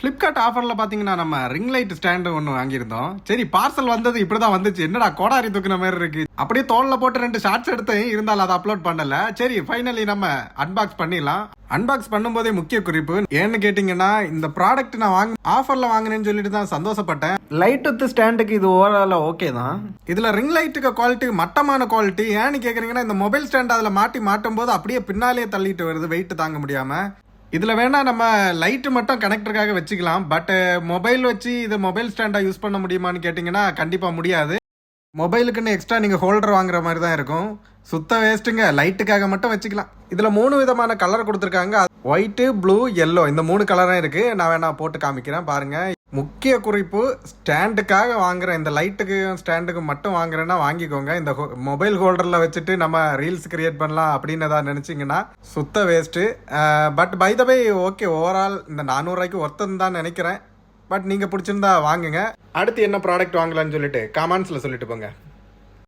Flipkart ஆஃபரில் பார்த்தீங்கன்னா நம்ம ரிங் லைட் ஸ்டாண்டு ஒன்று வாங்கியிருந்தோம். சரி பார்சல் வந்தது இப்படி தான் வந்துச்சு, என்னடா கோடாரி தூக்குன மாதிரி இருக்கு. அப்படியே தோளில் போட்டு 2 ஷார்ட்ஸ் எடுத்து இருந்தாலும் அதை அப்லோட் பண்ணல. சரி ஃபைனலி நம்ம அன்பாக்ஸ் பண்ணிடலாம். அன்பாக்ஸ் பண்ணும்போதே முக்கிய குறிப்பு ஏன்னு கேட்டிங்கன்னா, இந்த ப்ராடக்ட் நான் ஆஃபரில் வாங்கினேன்னு சொல்லிட்டு தான் சந்தோஷப்பட்டேன். லைட் வித் ஸ்டாண்டுக்கு இது ஓவரால் ஓகே தான். இதில் ரிங் லைட்டுக்கு குவாலிட்டி மட்டமான குவாலிட்டி. ஏன்னு கேட்குறீங்கன்னா, இந்த மொபைல் ஸ்டாண்ட் அதில் மாட்டும் போது அப்படியே பின்னாலே தள்ளிட்டு வருது வெயிட் தாங்க முடியாமல். இதில் வேணால் நம்ம லைட்டு மட்டும் கனெக்டருக்காக வச்சுக்கலாம். பட் மொபைல் வச்சு இது மொபைல் ஸ்டாண்டாக யூஸ் பண்ண முடியுமான்னு கேட்டிங்கன்னா கண்டிப்பாக முடியாது. மொபைலுக்குன்னு எக்ஸ்ட்ரா நீங்கள் ஹோல்டர் வாங்குற மாதிரி தான் இருக்கும். சுத்த வேஸ்ட்டுங்க. லைட்டுக்காக மட்டும் வச்சுக்கலாம். இதில் 3 விதமான கலர் கொடுத்துருக்காங்க. ஒயிட்டு, ப்ளூ, எல்லோ, இந்த 3 கலரும் இருக்குது. நான் வேணா போட்டு காமிக்கிறேன் பாருங்கள். முக்கிய குறிப்பு, ஸ்டாண்டுக்காக வாங்குற இந்த லைட்டுக்கு ஸ்டாண்டுக்கு மட்டும் வாங்குறேன்னா வாங்கிக்கோங்க. இந்த மொபைல் ஹோல்டரில் வச்சுட்டு நம்ம ரீல்ஸ் கிரியேட் பண்ணலாம் அப்படின்னு ஏதாவது நினச்சிங்கன்னா சுத்த waste. But by the way okay, overall இந்த 400 ரூபாய்க்கு ஒர்த்துன்னு தான் நினைக்கிறேன். பட் நீங்கள் பிடிச்சிருந்தா வாங்குங்க. அடுத்து என்ன ப்ராடக்ட் வாங்கலான்னு சொல்லிட்டு கமெண்ட்ஸில் சொல்லிட்டு போங்க.